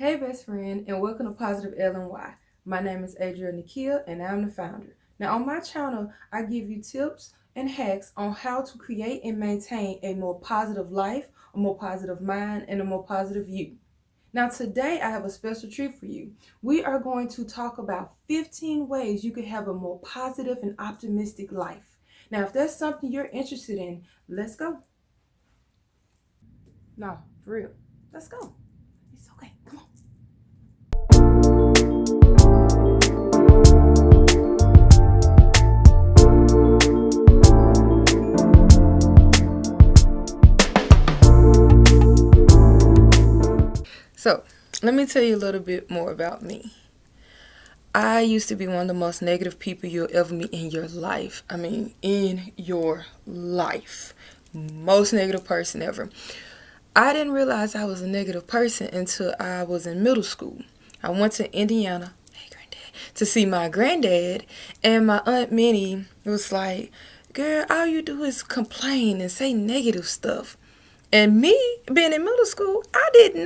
Hey best friend, and welcome to Positive LNY. My name is Adriel Nakia and I'm the founder. Now on my channel, I give you tips and hacks on how to create and maintain a more positive life, a more positive mind, and a more positive you. Now today I have a special treat for you. We are going to talk about 15 ways you can have a more positive and optimistic life. Now if that's something you're interested in, let's go. No, for real, let's go. It's okay, come on. So, let me tell you a little bit more about me. I used to be one of the most negative people you'll ever meet in your life. I mean, in your life. Most negative person ever. I didn't realize I was a negative person until I was in middle school. I went to Indiana, to see my granddad, and my Aunt Minnie was like, "Girl, all you do is complain and say negative stuff." And me being in middle school, I didn't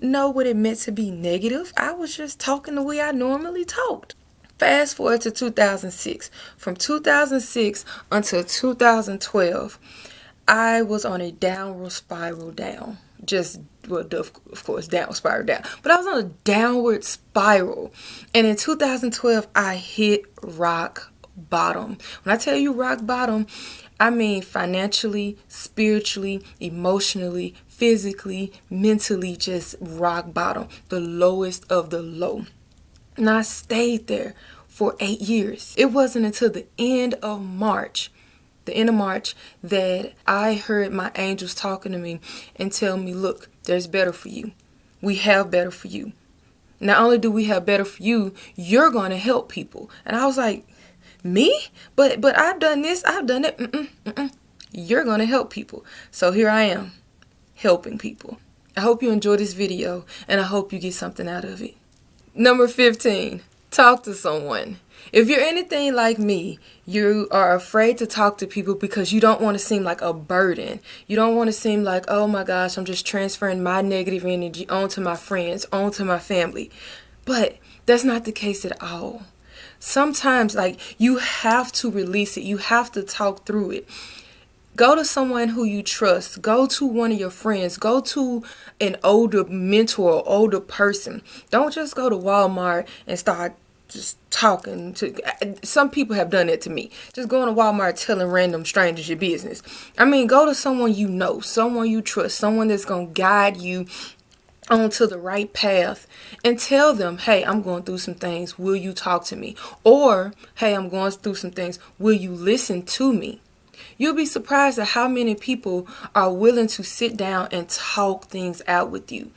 know what it meant to be negative. I was just talking the way I normally talked. Fast forward to 2006. From 2006 until 2012, I was on a downward spiral down. Of course, down spiral down. But I was on a downward spiral. And in 2012, I hit rock bottom. When I tell you rock bottom, I mean financially, spiritually, emotionally, physically, mentally, just rock bottom. The lowest of the low. And I stayed there for 8 years. It wasn't until the end of March, that I heard my angels talking to me and tell me, look, there's better for you. We have better for you. Not only do we have better for you, you're going to help people. And I was like, me? But I've done this, I've done it. You're going to help people. So here I am, helping people. I hope you enjoy this video, and I hope you get something out of it. Number 15, talk to someone. If you're anything like me, you are afraid to talk to people because you don't want to seem like a burden. You don't want to seem like, oh my gosh, I'm just transferring my negative energy onto my friends, onto my family. But that's not the case at all. Sometimes, you have to release it. You have to talk through it. Go to someone who you trust. Go to one of your friends. Go to an older mentor or older person. Don't just go to Walmart and start just talking to. Some people have done that to me. Just going to Walmart telling random strangers your business. I mean, go to someone you know, someone you trust, someone that's going to guide you onto the right path, and tell them, hey, I'm going through some things, will you talk to me? Or, hey, I'm going through some things, will you listen to me? You'll be surprised at how many people are willing to sit down and talk things out with you.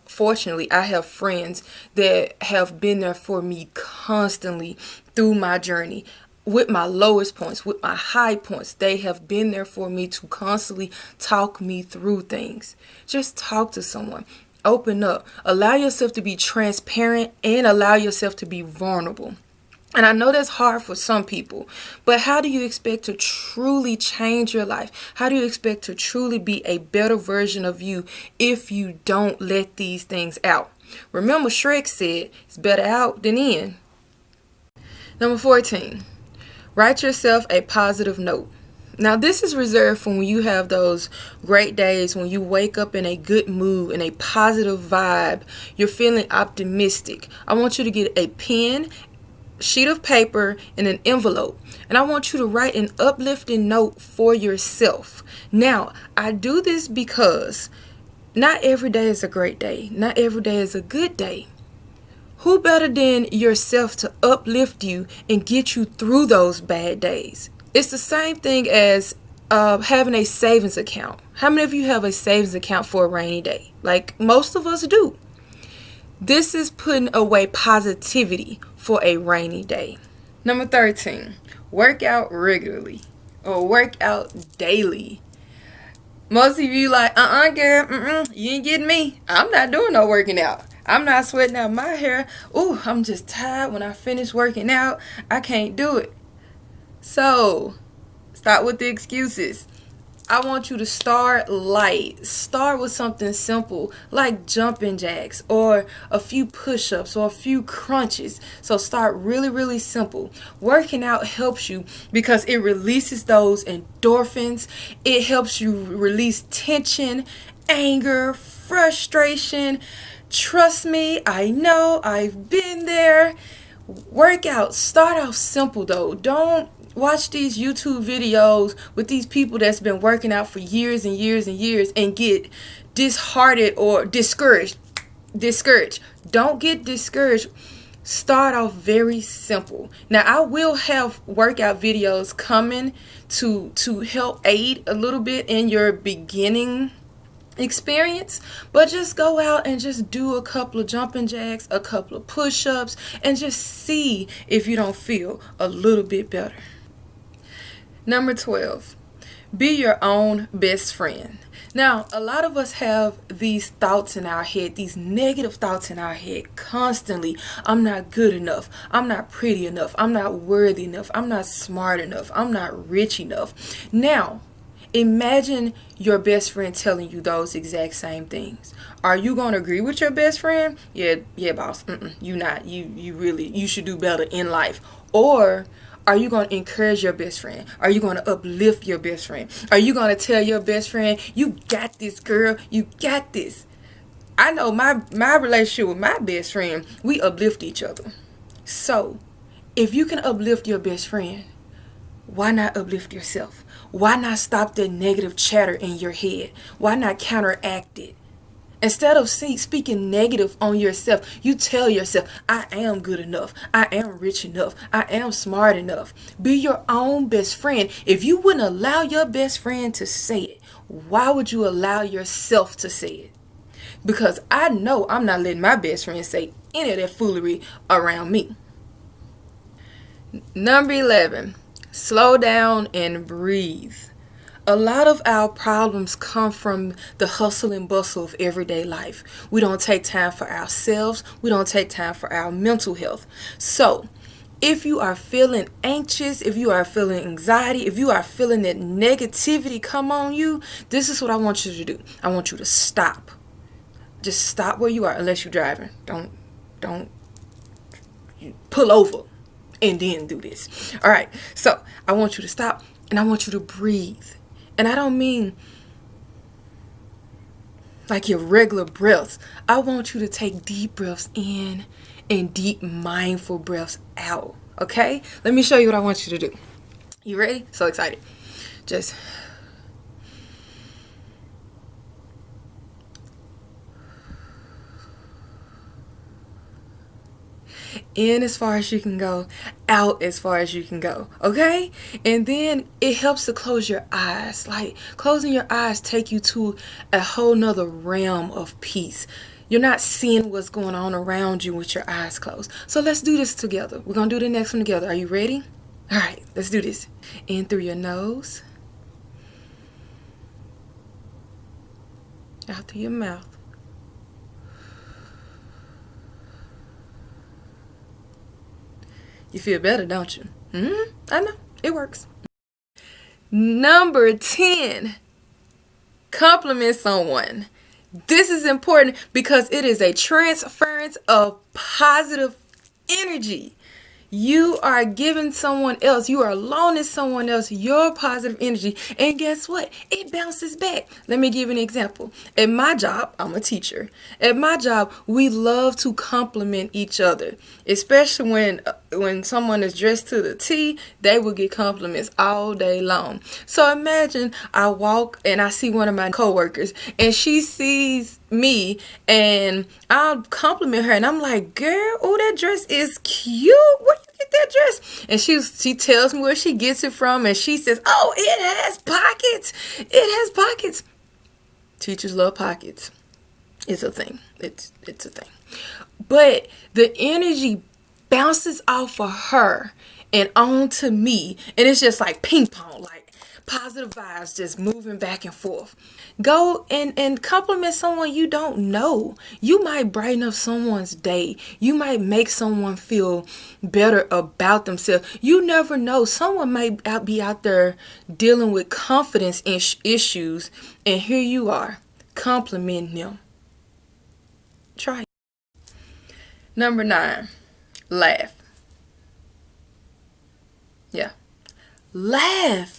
Fortunately, I have friends that have been there for me constantly through my journey. With my lowest points, with my high points, they have been there for me to constantly talk me through things. Just talk to someone. Open up. Allow yourself to be transparent and allow yourself to be vulnerable. And I know that's hard for some people, but how do you expect to truly change your life? How do you expect to truly be a better version of you if you don't let these things out? Remember, Shrek said, it's better out than in. Number 14. Write yourself a positive note. Now, this is reserved for when you have those great days, when you wake up in a good mood, in a positive vibe, you're feeling optimistic. I want you to get a pen, sheet of paper, and an envelope. And I want you to write an uplifting note for yourself. Now, I do this because not every day is a great day. Not every day is a good day. Who better than yourself to uplift you and get you through those bad days? It's the same thing as having a savings account. How many of you have a savings account for a rainy day? Like most of us do. This is putting away positivity for a rainy day. Number 13, work out regularly or work out daily. Most of you like, girl, you ain't getting me. I'm not doing no working out. I'm not sweating out my hair. Ooh, I'm just tired when I finish working out. I can't do it. So, start with the excuses. I want you to start light. Start with something simple like jumping jacks or a few push-ups or a few crunches. So start really, really simple. Working out helps you because it releases those endorphins. It helps you release tension, anger, frustration. Trust me, I know, I've been there. Workout, start off simple though. Don't watch these YouTube videos with these people that's been working out for years and years and years and get disheartened or discouraged. Don't get discouraged. Start off very simple. Now I will have workout videos coming to help aid a little bit in your beginning experience, but just go out and just do a couple of jumping jacks, a couple of push-ups, and just see if you don't feel a little bit better. Number 12, be your own best friend. Now, a lot of us have these thoughts in our head, these negative thoughts in our head constantly. I'm not good enough. I'm not pretty enough. I'm not worthy enough. I'm not smart enough. I'm not rich enough. Now, imagine your best friend telling you those exact same things. Are you going to agree with your best friend? Yeah, boss. You not. You should do better in life. Or are you going to encourage your best friend? Are you going to uplift your best friend? Are you going to tell your best friend, you got this, girl, you got this? I know my relationship with my best friend, we uplift each other. So, if you can uplift your best friend, why not uplift yourself? Why not stop that negative chatter in your head? Why not counteract it? Instead of speaking negative on yourself, you tell yourself, I am good enough. I am rich enough. I am smart enough. Be your own best friend. If you wouldn't allow your best friend to say it, why would you allow yourself to say it? Because I know I'm not letting my best friend say any of that foolery around me. Number 11, slow down and breathe. A lot of our problems come from the hustle and bustle of everyday life. We don't take time for ourselves. We don't take time for our mental health. So, if you are feeling anxious, if you are feeling anxiety, if you are feeling that negativity come on you, this is what I want you to do. I want you to stop. Just stop where you are, unless you're driving. Don't pull over and then do this. All right. So, I want you to stop and I want you to breathe. And I don't mean like your regular breaths. I want you to take deep breaths in and deep mindful breaths out. Okay? Let me show you what I want you to do. You ready? So excited. Just in as far as you can go, out as far as you can go, okay? And then it helps to close your eyes. Like, closing your eyes take you to a whole nother realm of peace. You're not seeing what's going on around you with your eyes closed. So let's do this together. We're going to do the next one together. Are you ready? All right, let's do this. In through your nose. Out through your mouth. You feel better, don't you? I know. It works. Number 10, compliment someone. This is important because it is a transference of positive energy. You are giving someone else, you are loaning someone else your positive energy. And guess what? It bounces back. Let me give you an example. At my job, I'm a teacher. At my job, we love to compliment each other. Especially when someone is dressed to the T, they will get compliments all day long. So imagine I walk and I see one of my coworkers and she sees me and I'll compliment her and I'm like, girl, oh, that dress is cute. Where you get that dress? And she tells me where she gets it from and she says, oh, it has pockets. It has pockets. Teachers love pockets. It's a thing. It's a thing. But the energy bounces off of her and onto me, and it's just like ping pong, like positive vibes just moving back and forth. Go and compliment someone you don't know. You might brighten up someone's day. You might make someone feel better about themselves. You never know. Someone might be out there dealing with confidence issues, and here you are complimenting them. Try it. Number 9, laugh. Yeah. Laugh.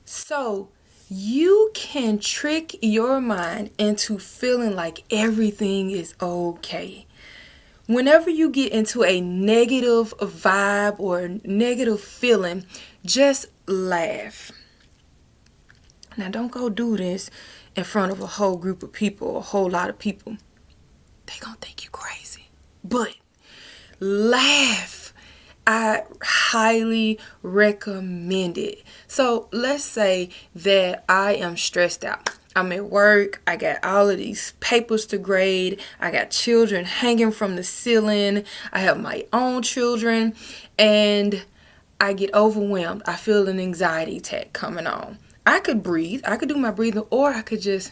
So you can trick your mind into feeling like everything is okay. Whenever you get into a negative vibe or negative feeling, just laugh. Now, don't go do this in front of a whole group of people, a whole lot of people. They gonna think you crazy. But laugh. I highly recommend it. So let's say that I am stressed out. I'm at work. I got all of these papers to grade. I got children hanging from the ceiling. I have my own children. And I get overwhelmed. I feel an anxiety attack coming on. I could breathe. I could do my breathing, or I could just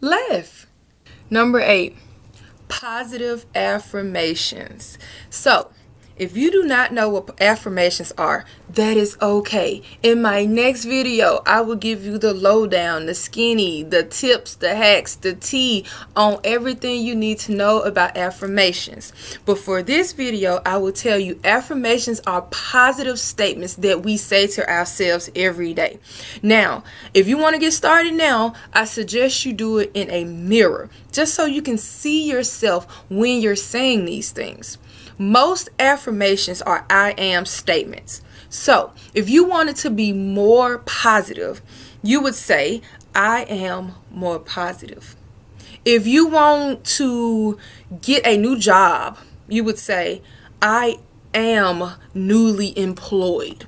laugh. Number 8. Positive affirmations. So, if you do not know what affirmations are, that is okay. In my next video, I will give you the lowdown, the skinny, the tips, the hacks, the tea on everything you need to know about affirmations. But for this video, I will tell you affirmations are positive statements that we say to ourselves every day. Now, if you want to get started now, I suggest you do it in a mirror, just so you can see yourself when you're saying these things. Most affirmations are I am statements. So if you wanted to be more positive, you would say, I am more positive. If you want to get a new job, you would say, I am newly employed.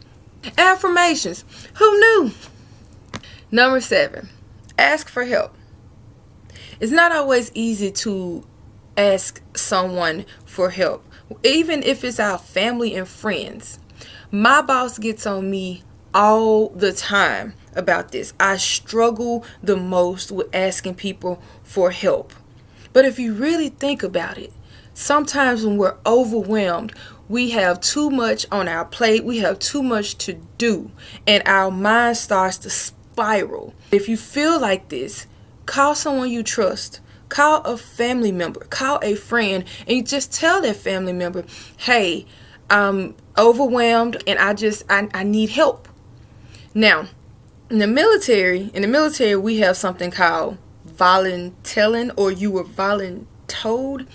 Affirmations. Who knew? Number 7, ask for help. It's not always easy to ask someone for help. Even if it's our family and friends. My boss gets on me all the time about this. I struggle the most with asking people for help. But if you really think about it, sometimes when we're overwhelmed, we have too much on our plate, we have too much to do, and our mind starts to spiral. If you feel like this, call someone you trust. Call a family member, call a friend, and you just tell that family member, hey, I'm overwhelmed and I need help. Now, in the military, we have something called volunteering, or you were voluntold.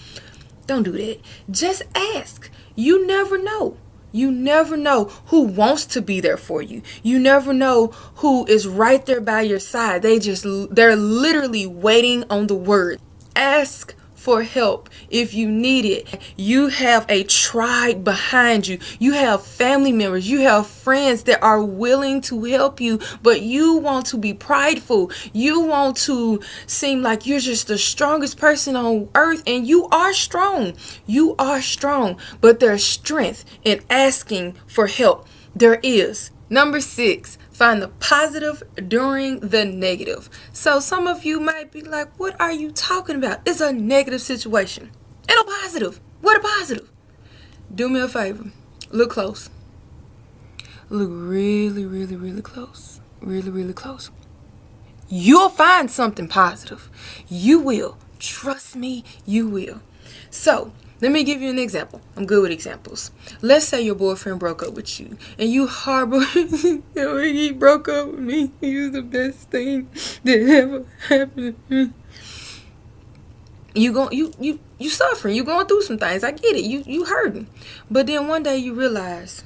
Don't do that. Just ask. You never know. You never know who wants to be there for you. You never know who is right there by your side. They're literally waiting on the word. Ask for help if you need it. You have a tribe behind you. You have family members. You have friends that are willing to help you, but you want to be prideful. You want to seem like you're just the strongest person on earth, and you are strong. You are strong, but there's strength in asking for help. There is. Number 6, find the positive during the negative. So some of you might be like, what are you talking about? It's a negative situation. And a positive. What a positive? Do me a favor. Look close. Look really, really, really close. Really, really close. You'll find something positive. You will. Trust me, you will. So, let me give you an example. I'm good with examples. Let's say your boyfriend broke up with you, and you harbor, he broke up with me. He was the best thing that ever happened to me. You suffering. You going through some things. I get it. You hurting. But then one day you realize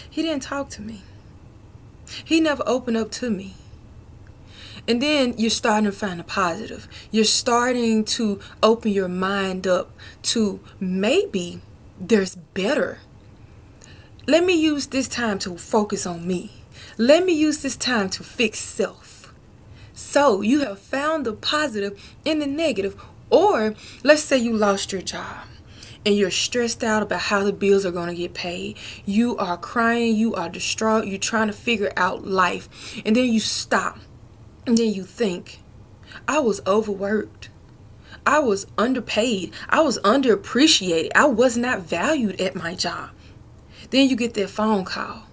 he didn't talk to me. He never opened up to me. And then you're starting to find a positive. You're starting to open your mind up to maybe there's better. Let me use this time to focus on me. Let me use this time to fix self. So you have found the positive in the negative. Or let's say you lost your job and you're stressed out about how the bills are going to get paid. You are crying, you are distraught, you're trying to figure out life. And then you stop. And then you think, I was overworked. I was underpaid. I was underappreciated. I was not valued at my job. Then you get that phone call.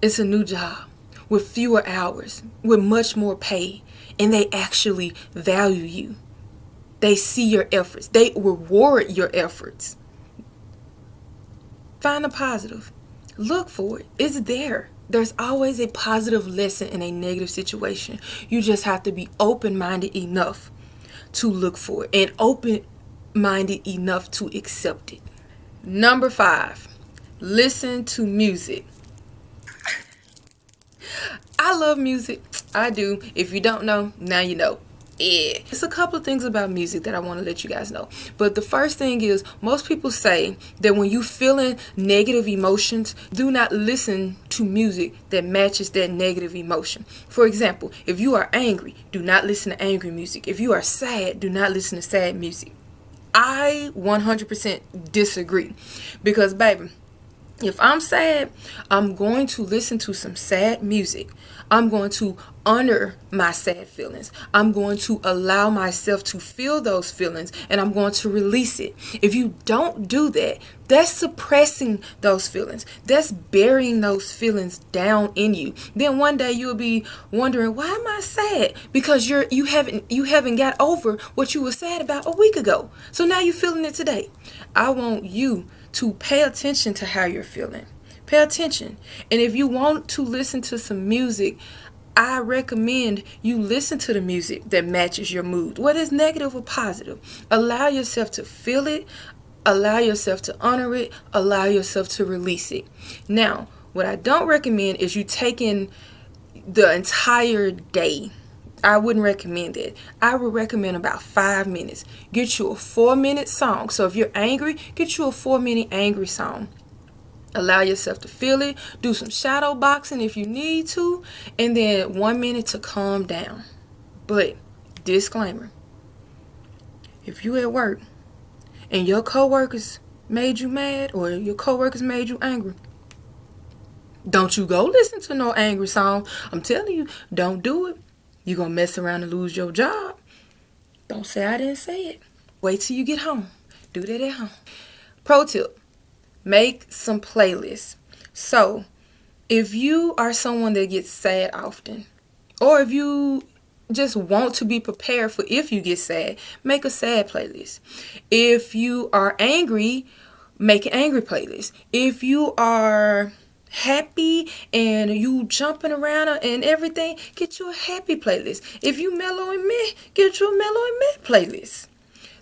It's a new job with fewer hours, with much more pay, and they actually value you. They see your efforts. They reward your efforts. Find the positive. Look for it. It's there. There's always a positive lesson in a negative situation. You just have to be open-minded enough to look for it and open-minded enough to accept it. Number 5, listen to music. I love music. I do. If you don't know, now you know. Yeah. It's a couple of things about music that I want to let you guys know. But the first thing is, most people say that when you feeling negative emotions, do not listen to music that matches that negative emotion. For example, if you are angry, do not listen to angry music. If you are sad, do not listen to sad music. I 100% disagree. Because, baby, if I'm sad, I'm going to listen to some sad music. I'm going to honor my sad feelings. I'm going to allow myself to feel those feelings, and I'm going to release it. If you don't do that, that's suppressing those feelings. That's burying those feelings down in you. Then one day you'll be wondering, why am I sad? Because you haven't got over what you were sad about a week ago. So now you're feeling it today. I want you to pay attention to how you're feeling. Pay attention. And if you want to listen to some music, I recommend you listen to the music that matches your mood, whether it's negative or positive. Allow yourself to feel it. Allow yourself to honor it. Allow yourself to release it. Now, what I don't recommend is you taking the entire day. I wouldn't recommend it. I would recommend about 5 minutes. Get you a 4-minute song. So if you're angry, get you a 4-minute angry song. Allow yourself to feel it. Do some shadow boxing if you need to. And then 1 minute to calm down. But, disclaimer. If you at work and your coworkers made you mad or your coworkers made you angry, don't you go listen to no angry song. I'm telling you, don't do it. You're going to mess around and lose your job. Don't say I didn't say it. Wait till you get home. Do that at home. Pro tip. Make some playlists. So, if you are someone that gets sad often, or if you just want to be prepared for if you get sad, make a sad playlist. If you are angry, make an angry playlist. If you are happy and you jumping around and everything, get you a happy playlist. If you mellow and meh, get you a mellow and meh playlist.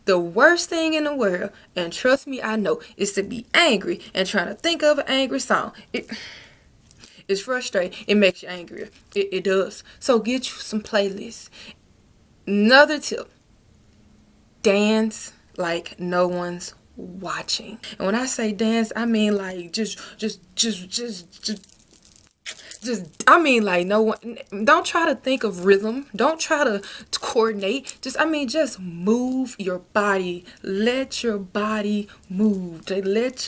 The worst thing in the world, and trust me, I know, is to be angry and trying to think of an angry song. It's frustrating. It makes you angrier. It does. So get you some playlists. Another tip. Dance like no one's watching. And when I say dance, I mean like just I mean like no one. Don't try to think of rhythm. Don't try to coordinate. Just move your body. Let your body move. Just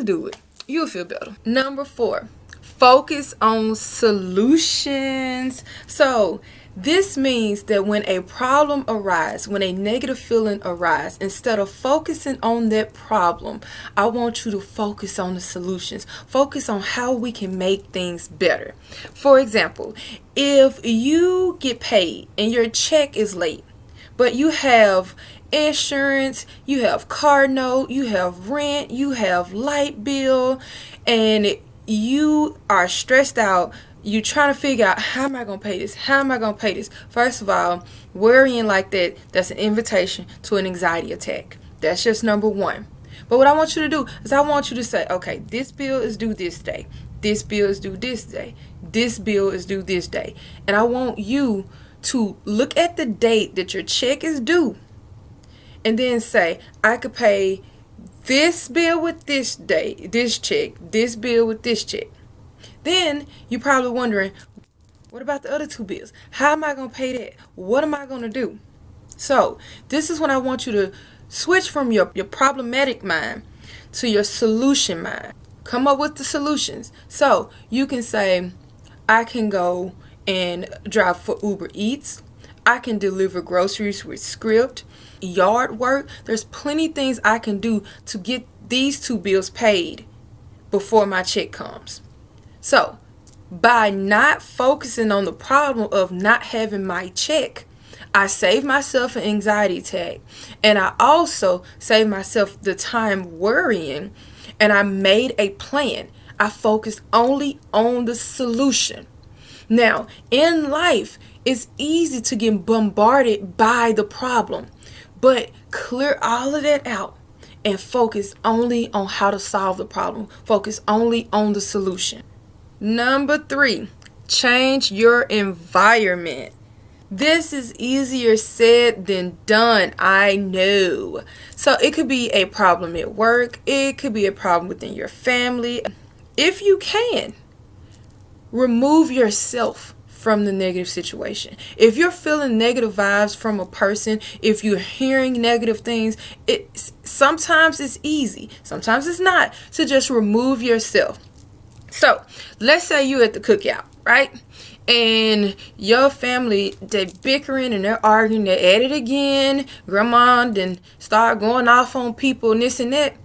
do it. You'll feel better. Number 4, focus on solutions. So this means that when a problem arises, when a negative feeling arises, instead of focusing on that problem, I want you to focus on the solutions. Focus on how we can make things better. For example, if you get paid and your check is late, but you have insurance, you have car note, you have rent, you have light bill, and you are stressed out. You trying to figure out, how am I going to pay this? How am I going to pay this? First of all, worrying like that's an invitation to an anxiety attack. That's just number 1. But what I want you to do is I want you to say, okay, this bill is due this day. This bill is due this day. This bill is due this day. And I want you to look at the date that your check is due and then say, I could pay this bill with this day, this check, this bill with this check. Then you're probably wondering, what about the other 2 bills? How am I going to pay that? What am I going to do? So this is when I want you to Switch from your problematic mind to your solution mind. Come up with the solutions. So you can say, I can go and drive for Uber Eats. I can deliver groceries with Script, yard work. There's plenty things I can do to get these 2 bills paid before my check comes. So by not focusing on the problem of not having my check, I save myself an anxiety attack, and I also save myself the time worrying, and I made a plan. I focused only on the solution. Now, in life, it's easy to get bombarded by the problem, but clear all of that out and focus only on how to solve the problem. Focus only on the solution. Number 3, change your environment. This is easier said than done, I know. So it could be a problem at work. It could be a problem within your family. If you can, remove yourself from the negative situation. If you're feeling negative vibes from a person, if you're hearing negative things, sometimes it's easy, sometimes it's not, to just remove yourself. So let's say you're at the cookout, right? And your family, they're bickering and they're arguing, they're at it again. Grandma then start going off on people and this and that.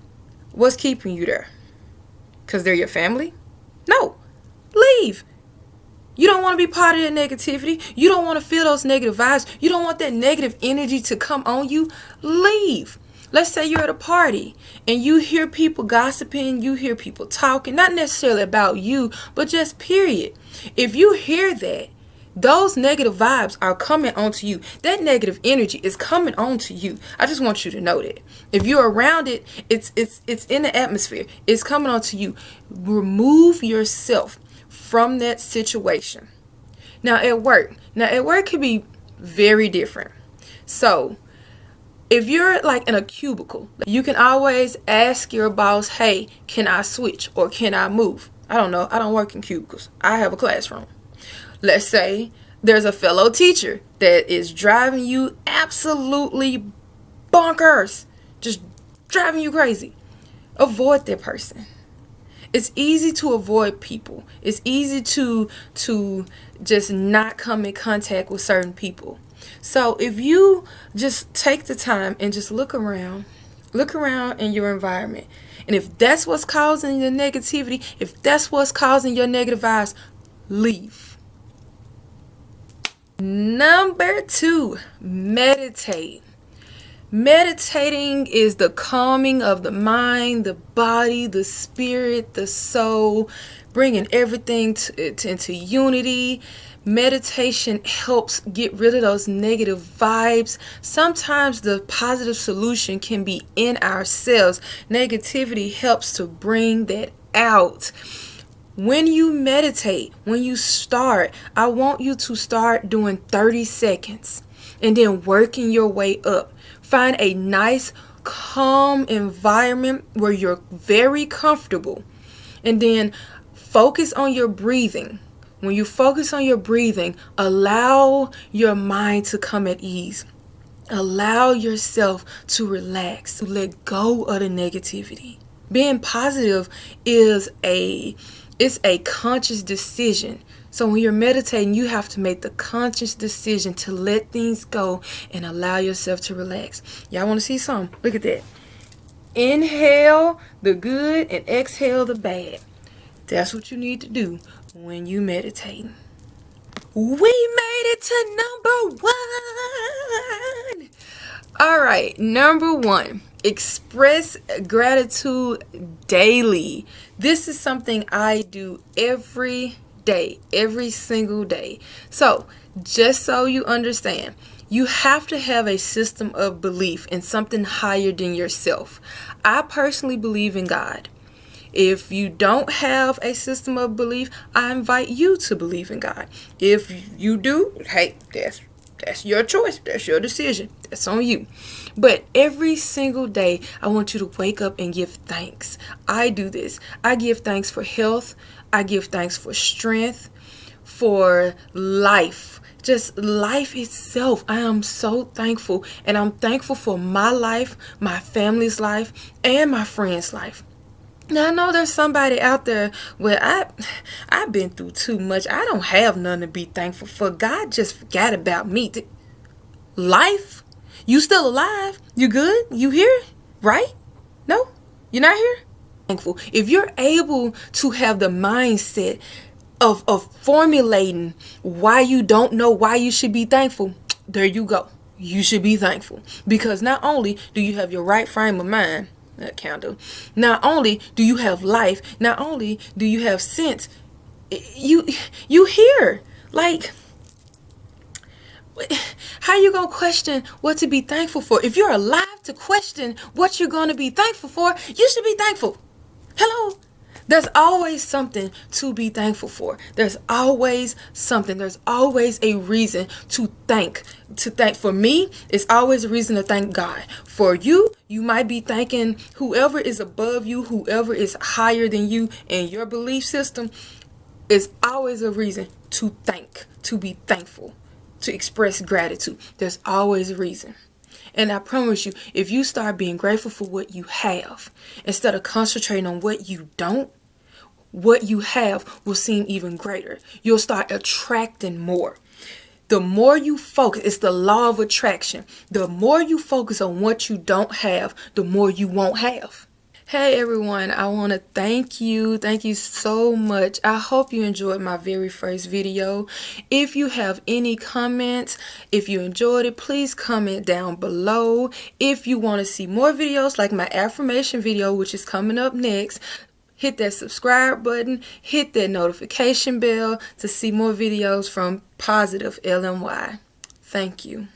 What's keeping you there? Because they're your family? No. Leave. You don't want to be part of that negativity. You don't want to feel those negative vibes. You don't want that negative energy to come on you. Leave. Let's say you're at a party and you hear people gossiping, you hear people talking, not necessarily about you, but just period. If you hear that, those negative vibes are coming onto you. That negative energy is coming onto you. I just want you to know that. If you're around it, it's in the atmosphere. It's coming onto you. Remove yourself from that situation. Now at work can be very different. So if you're like in a cubicle, you can always ask your boss, hey, can I switch or can I move? I don't know. I don't work in cubicles. I have a classroom. Let's say there's a fellow teacher that is driving you absolutely bonkers, just driving you crazy. Avoid that person. It's easy to avoid people. It's easy to just not come in contact with certain people. So if you just take the time and just look around in your environment, and if that's what's causing the negativity, if that's what's causing your negative vibes, leave. Number 2, meditate. Meditating is the calming of the mind, the body, the spirit, the soul, bringing everything into unity. Meditation helps get rid of those negative vibes. Sometimes the positive solution can be in ourselves. Negativity helps to bring that out. When you meditate, when you start, I want you to start doing 30 seconds and then working your way up. Find a nice, calm environment where you're very comfortable, and then focus on your breathing. When you focus on your breathing, allow your mind to come at ease. Allow yourself to relax, to let go of the negativity. Being positive is a conscious decision. So when you're meditating, you have to make the conscious decision to let things go and allow yourself to relax. Y'all want to see something? Look at that. Inhale the good and exhale the bad. That's what you need to do when you meditate. We made it to number 1. All right, number 1. Express gratitude daily. This is something I do every day, every single day. So, just so you understand, you have to have a system of belief in something higher than yourself. I personally believe in God. If you don't have a system of belief, I invite you to believe in God. If you do, hey, that's your choice. That's your decision. That's on you. But every single day, I want you to wake up and give thanks. I do this. I give thanks for health. I give thanks for strength, for life, just life itself. I am so thankful, and I'm thankful for my life, my family's life, and my friends' life. Now I know there's somebody out there where I've been through too much. I don't have nothing to be thankful for. God just forgot about me. Life? You still alive? You good? You here? Right? No? You're not here? Thankful. If you're able to have the mindset of formulating why you don't know why you should be thankful, there you go. You should be thankful. Because not only do you have your right frame of mind, that candle, not only do you have life, not only do you have sense, you here. Like, how you gonna question what to be thankful for? If you're alive to question what you're gonna be thankful for, you should be thankful. Hello? There's always something to be thankful for. There's always something. There's always a reason to thank. For me, it's always a reason to thank God. For you, you might be thanking whoever is above you, whoever is higher than you in your belief system. It's always a reason to thank, to be thankful, to express gratitude. There's always a reason. And I promise you, if you start being grateful for what you have, instead of concentrating on what you don't, what you have will seem even greater. You'll start attracting more. The more you focus, it's the law of attraction. The more you focus on what you don't have, the more you won't have. Hey everyone, I want to thank you. Thank you so much. I hope you enjoyed my very first video. If you have any comments, if you enjoyed it, please comment down below. If you want to see more videos like my affirmation video, which is coming up next, hit that subscribe button, hit that notification bell to see more videos from Positive LMY. Thank you.